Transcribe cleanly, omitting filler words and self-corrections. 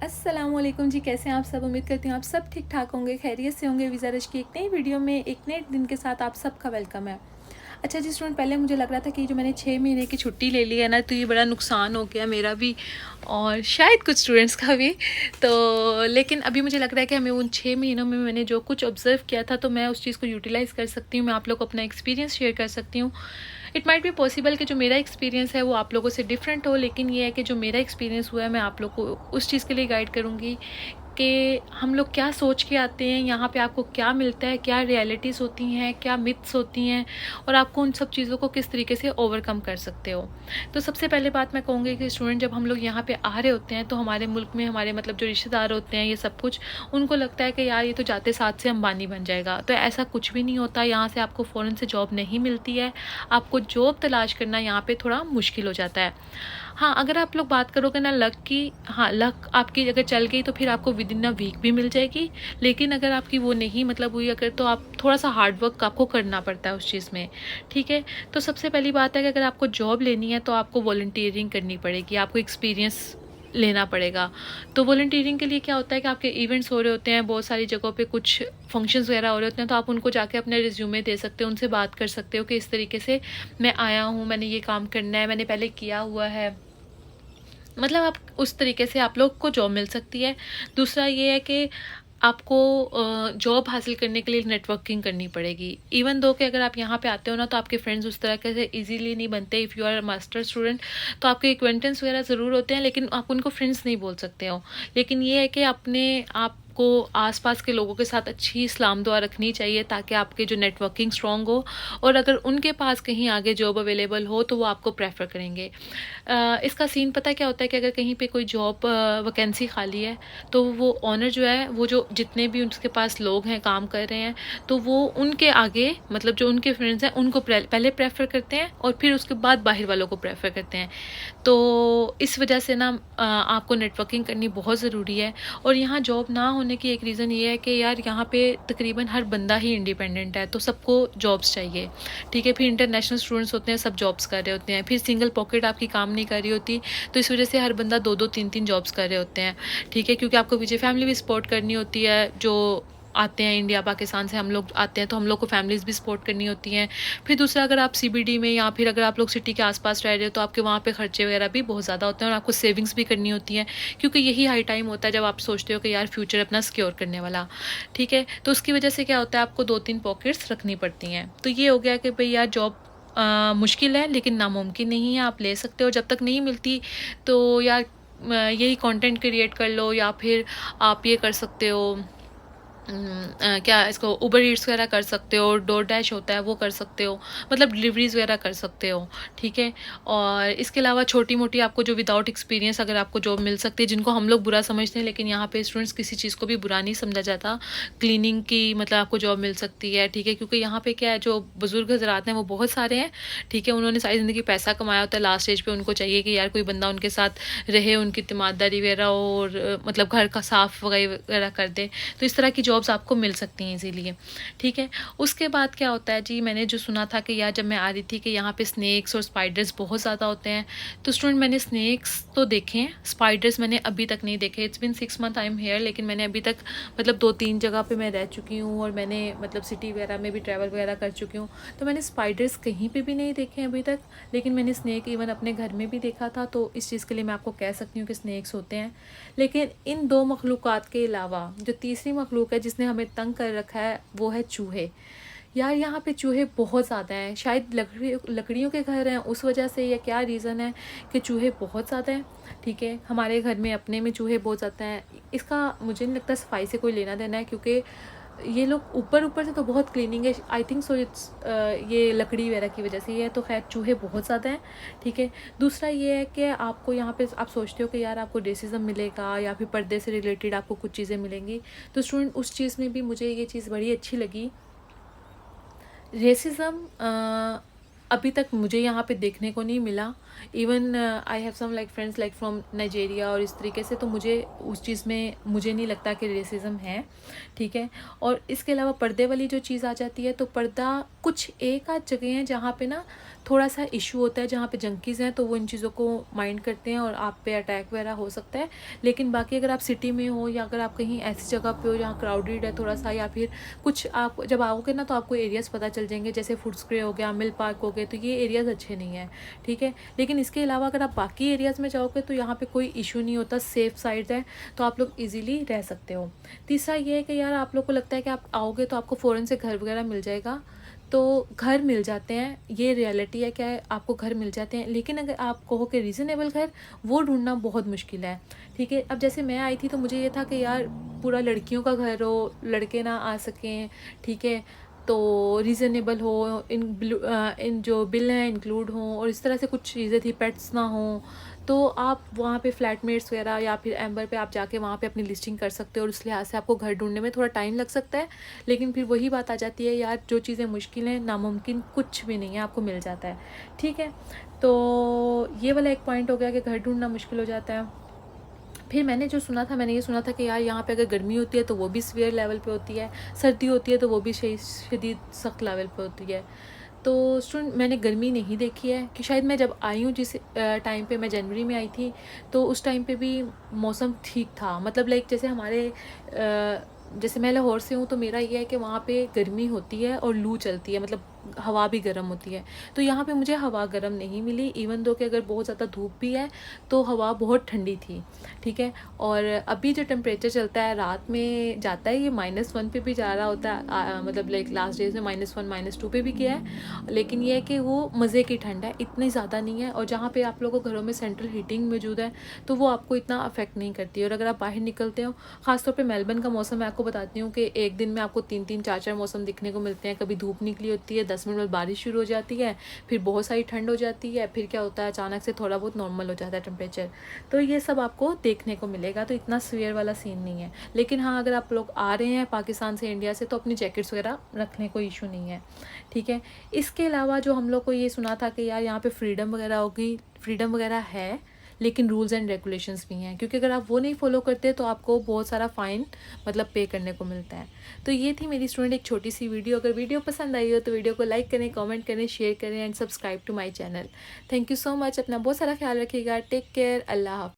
अस्सलामुअलैकुम जी, कैसे हैं आप सब। उम्मीद करती हूँ आप सब ठीक ठाक होंगे, खैरियत से होंगे। वीज़ा रश की एक नई वीडियो में एक नए दिन के साथ आप सबका वेलकम है। अच्छा जी स्टूडेंट, पहले मुझे लग रहा था कि जो मैंने 6 महीने की छुट्टी ले ली है ना, तो ये बड़ा नुकसान हो गया मेरा भी और शायद कुछ स्टूडेंट्स का भी। तो लेकिन अभी मुझे लग रहा है कि हमें उन 6 महीनों में मैंने जो कुछ ऑब्ज़र्व किया था, तो मैं उस चीज़ को यूटिलाइज़ कर सकती हूँ। मैं आप लोग को अपना एक्सपीरियंस शेयर कर सकती हूँ। इट माइट बी पॉसिबल कि जो मेरा एक्सपीरियंस है वो आप लोगों से डिफरेंट हो, लेकिन ये है कि जो मेरा एक्सपीरियंस हुआ है मैं आप लोग को उस चीज़ के लिए गाइड करूँगी कि हम लोग क्या सोच के आते हैं यहाँ पे, आपको क्या मिलता है, क्या रियलिटीज़ होती हैं, क्या मिथ्स होती हैं, और आपको उन सब चीज़ों को किस तरीके से ओवरकम कर सकते हो। तो सबसे पहले बात मैं कहूँगी कि स्टूडेंट जब हम लोग यहाँ पे आ रहे होते हैं, तो हमारे मुल्क में हमारे मतलब जो रिश्तेदार होते हैं, ये सब कुछ उनको लगता है कि यार ये तो जाते साथ से अंबानी बन जाएगा। तो ऐसा कुछ भी नहीं होता। यहाँ से आपको फ़ौरन से जॉब नहीं मिलती है। आपको जॉब तलाश करना यहाँ पे थोड़ा मुश्किल हो जाता है। हाँ, अगर आप लोग बात करोगे ना लक की, हाँ, लक आपकी अगर चल गई तो फिर आपको विदिन अ वीक भी मिल जाएगी। लेकिन अगर आपकी वो नहीं मतलब हुई अगर, तो आप थोड़ा-सा हार्ड वर्क आपको करना पड़ता है उस चीज़ में, ठीक है? तो सबसे पहली बात है कि अगर आपको जॉब लेनी है तो आपको वॉलंटियरिंग करनी पड़ेगी, आपको एक्सपीरियंस लेना पड़ेगा। तो वॉलंटियरिंग के लिए क्या होता है कि आपके इवेंट्स हो रहे होते हैं, बहुत सारी जगहों पे कुछ फंक्शंस वगैरह हो रहे होते हैं, तो आप उनको जाके अपने रिज्यूमे दे सकते हो, उनसे बात कर सकते हो कि इस तरीके से मैं आया हूँ, मैंने ये काम करना है, मैंने पहले किया हुआ है। मतलब आप उस तरीके से आप लोग को जॉब मिल सकती है। दूसरा ये है कि आपको जॉब हासिल करने के लिए नेटवर्किंग करनी पड़ेगी। इवन दो कि अगर आप यहाँ पे आते हो ना, तो आपके फ्रेंड्स उस तरह के से इजीली नहीं बनते। If you are master student तो आपके एक्वेंटेंस वगैरह ज़रूर होते हैं, लेकिन आप उनको फ्रेंड्स नहीं बोल सकते हो। लेकिन ये है कि अपने आप को आसपास के लोगों के साथ अच्छी सलाम दुआ रखनी चाहिए, ताकि आपके जो नेटवर्किंग स्ट्रॉन्ग हो, और अगर उनके पास कहीं आगे जॉब अवेलेबल हो तो वो आपको प्रेफर करेंगे। इसका सीन पता है क्या होता है कि अगर कहीं पे कोई जॉब वैकेंसी खाली है, तो वो ऑनर जो है, वो जो जितने भी उसके पास लोग हैं काम कर रहे हैं, तो वो उनके आगे मतलब जो उनके फ्रेंड्स हैं उनको पहले प्रेफर करते हैं, और फिर उसके बाद बाहर वालों को प्रेफर करते हैं। तो इस वजह से ना आपको नेटवर्किंग करनी बहुत ज़रूरी है। और यहाँ जॉब ना होने की एक रीज़न ये है कि यार यहाँ पे तकरीबन हर बंदा ही इंडिपेंडेंट है, तो सबको जॉब्स चाहिए, ठीक है? फिर इंटरनेशनल स्टूडेंट्स होते हैं, सब जॉब्स कर रहे होते हैं, फिर सिंगल पॉकेट आपकी काम नहीं कर रही होती, तो इस वजह से हर बंदा 2-2 3-3 जॉब्स कर रहे होते हैं, ठीक है? क्योंकि आपको पीछे फैमिली भी सपोर्ट करनी होती है। जो आते हैं इंडिया पाकिस्तान से हम लोग आते हैं, तो हम लोग को फैमिलीज़ भी सपोर्ट करनी होती हैं। फिर दूसरा, अगर आप सीबीडी में या फिर अगर आप लोग सिटी के आसपास रह रहे हो, तो आपके वहाँ पे खर्चे वगैरह भी बहुत ज़्यादा होते हैं, और आपको सेविंग्स भी करनी होती हैं, क्योंकि यही हाई टाइम होता है जब आप सोचते हो कि यार फ्यूचर अपना सिक्योर करने वाला, ठीक है? तो उसकी वजह से क्या होता है, आपको 2-3 पॉकेट्स रखनी पड़ती हैं। तो ये हो गया कि भई यार जॉब मुश्किल है लेकिन नामुमकिन नहीं है, आप ले सकते हो। जब तक नहीं मिलती तो यार यही कंटेंट क्रिएट कर लो, या फिर आप ये कर सकते हो, क्या इसको उबर ईट्स वगैरह कर सकते हो, डोर डैश होता है वो कर सकते हो, मतलब डिलीवरीज वगैरह कर सकते हो, ठीक है? और इसके अलावा छोटी मोटी आपको जो विदाउट एक्सपीरियंस अगर आपको जॉब मिल सकती है, जिनको हम लोग बुरा समझते हैं, लेकिन यहाँ पे स्टूडेंट्स किसी चीज़ को भी बुरा नहीं समझा जाता। क्लीनिंग की मतलब आपको जॉब मिल सकती है, ठीक है? क्योंकि यहाँ पे क्या है, जो बुजुर्ग हजरात हैं वो बहुत सारे हैं, ठीक है? उन्होंने सारी ज़िंदगी पैसा कमाया होता है, लास्ट स्टेज पे उनको चाहिए कि यार कोई बंदा उनके साथ रहे, उनकी तीमारदारी वगैरह, और मतलब घर का साफ वगैरह कर दे। तो इस तरह की जॉब्स आपको मिल सकती हैं इजीली, ठीक है? उसके बाद क्या होता है जी, मैंने जो सुना था कि यार जब मैं आ रही थी कि यहाँ पे स्नेक्स और स्पाइडर्स बहुत ज़्यादा होते हैं, तो स्टूडेंट मैंने स्नेक्स तो देखे हैं, स्पाइडर्स मैंने अभी तक नहीं देखे। It's been 6 month I am here, लेकिन मैंने अभी तक मतलब 2-3 जगह पे मैं रह चुकी हूँ, और मैंने मतलब सिटी वगैरह में भी ट्रैवल वगैरह कर चुकी हूँ, तो मैंने स्पाइडर्स कहीं पे भी नहीं देखे हैं अभी तक। लेकिन मैंने स्नेक इवन अपने घर में भी देखा था, तो इस चीज़ के लिए मैं आपको कह सकती हूँ कि स्नेक्स होते हैं। लेकिन इन 2 मखलूक़ात के अलावा जो तीसरी मखलूक है जिसने हमें तंग कर रखा है, वो है चूहे। यार यहाँ पे चूहे बहुत ज़्यादा हैं, शायद लकड़ियों के घर हैं उस वजह से, या क्या रीज़न है कि चूहे बहुत ज़्यादा हैं, ठीक है? हमारे घर में अपने में चूहे बहुत ज़्यादा हैं। इसका मुझे नहीं लगता सफाई से कोई लेना देना है, क्योंकि ये लोग ऊपर ऊपर से तो बहुत क्लीनिंग है, आई थिंक सो इट्स ये लकड़ी वगैरह की वजह से ये है। तो खैर चूहे बहुत ज़्यादा हैं, ठीक है? दूसरा ये है कि आपको यहाँ पे आप सोचते हो कि यार आपको रेसिज्म मिलेगा, या फिर पर्दे से रिलेटेड आपको कुछ चीज़ें मिलेंगी, तो स्टूडेंट उस चीज़ में भी मुझे ये चीज़ बड़ी अच्छी लगी। रेसिज्म अभी तक मुझे यहाँ पे देखने को नहीं मिला, even I have some like friends like from Nigeria और इस तरीके से, तो मुझे उस चीज़ में मुझे नहीं लगता कि रेसिज्म है, ठीक है। और इसके अलावा पर्दे वाली जो चीज़ आ जाती है, तो पर्दा कुछ एक आध जगह हैं जहाँ पे ना थोड़ा सा इशू होता है, जहाँ पे जंकीज़ हैं तो वो इन चीज़ों को माइंड करते हैं और आप पे अटैक वगैरह हो सकता है। लेकिन बाकी अगर आप सिटी में हो या अगर आप कहीं ऐसी जगह पे हो जहाँ क्राउडेड है थोड़ा सा, या फिर कुछ आप जब आओगे ना तो आपको एरियाज़ पता चल जाएंगे, जैसे फुट्सक्रे हो गया, मिल पार्क हो गए, तो ये एरियाज़ अच्छे नहीं हैं, ठीक है। लेकिन इसके अलावा अगर आप बाकी एरियाज़ में जाओगे तो यहाँ पे कोई इशू नहीं होता, सेफ साइड है, तो आप लोग इजीली रह सकते हो। तीसरा ये है कि यार आप लोग को लगता है कि आप आओगे तो आपको फ़ौरन से घर वगैरह मिल जाएगा, तो घर मिल जाते हैं, ये रियलिटी है, क्या है, आपको घर मिल जाते हैं। लेकिन अगर आप कहो कि रीज़नेबल घर, वो ढूंढना बहुत मुश्किल है, ठीक है। अब जैसे मैं आई थी तो मुझे ये था कि यार पूरा लड़कियों का घर हो, लड़के ना आ सकें, ठीक है, तो रीज़नेबल हो, इन जो बिल हैं इंक्लूड हों, और इस तरह से कुछ चीज़ें थी, पेट्स ना हों, तो आप वहाँ पे फ्लैटमेट्स वगैरह या फिर एम्बर पे आप जाके वहाँ पे अपनी लिस्टिंग कर सकते हो, और उस लिहाज से आपको घर ढूंढने में थोड़ा टाइम लग सकता है। लेकिन फिर वही बात आ जाती है यार, जो चीज़ें मुश्किल हैं, नामुमकिन कुछ भी नहीं है, आपको मिल जाता है, ठीक है। तो ये वाला एक पॉइंट हो गया कि घर ढूंढना मुश्किल हो जाता है। फिर मैंने जो सुना था, मैंने ये सुना था कि यार यहाँ पे अगर गर्मी होती है तो वो भी सीवियर लेवल पे होती है, सर्दी होती है तो वो भी शदीद सख्त लेवल पे होती है। तो स्टूडेंट मैंने गर्मी नहीं देखी है, कि शायद मैं जब आई हूँ जिस टाइम पे मैं जनवरी में आई थी, तो उस टाइम पे भी मौसम ठीक था, मतलब लाइक जैसे हमारे जैसे मैं लाहौर से हूँ तो मेरा ये है कि वहाँ पे गर्मी होती है और लू चलती है, मतलब हवा भी गर्म होती है। तो यहाँ पे मुझे हवा गर्म नहीं मिली, इवन दो कि अगर बहुत ज़्यादा धूप भी है तो हवा बहुत ठंडी थी, ठीक है। और अभी जो टेम्परेचर चलता है रात में जाता है, ये -1 पे भी जा रहा होता है, मतलब लाइक लास्ट डेज में -1 -2 पे भी गया है। लेकिन ये है कि वो मज़े की ठंड है, इतनी ज़्यादा नहीं है। और जहाँ पे आप लोगों को घरों में सेंट्रल हीटिंग मौजूद है तो वो आपको इतना अफेक्ट नहीं करती है। और अगर आप बाहर निकलते हो, ख़ासतौर पे मेलबर्न का मौसम मैं आपको बताती हूँ कि एक दिन में आपको 3-3 4-4 मौसम दिखने को मिलते हैं। कभी धूप निकली होती है, 10 मिनट में बारिश शुरू हो जाती है, फिर बहुत सारी ठंड हो जाती है, फिर क्या होता है अचानक से थोड़ा बहुत नॉर्मल हो जाता है टेम्परेचर। तो ये सब आपको देखने को मिलेगा, तो इतना सीवियर वाला सीन नहीं है। लेकिन हाँ, अगर आप लोग आ रहे हैं पाकिस्तान से, इंडिया से, तो अपनी जैकेट्स वगैरह रखने को इशू नहीं है, ठीक है। इसके अलावा जो हम लोग को ये सुना था कि यार यहाँ पे फ्रीडम वगैरह होगी, फ्रीडम वगैरह है, लेकिन रूल्स एंड रेगुलेशंस भी हैं, क्योंकि अगर आप वो नहीं फॉलो करते तो आपको बहुत सारा फ़ाइन मतलब पे करने को मिलता है। तो ये थी मेरी स्टूडेंट एक छोटी सी वीडियो। अगर वीडियो पसंद आई हो तो वीडियो को लाइक करें, कमेंट करें, शेयर करें and subscribe to my channel. Thank you so much. अपना बहुत सारा ख्याल रखिएगा। Take care. अल्लाह हाफ़िज़।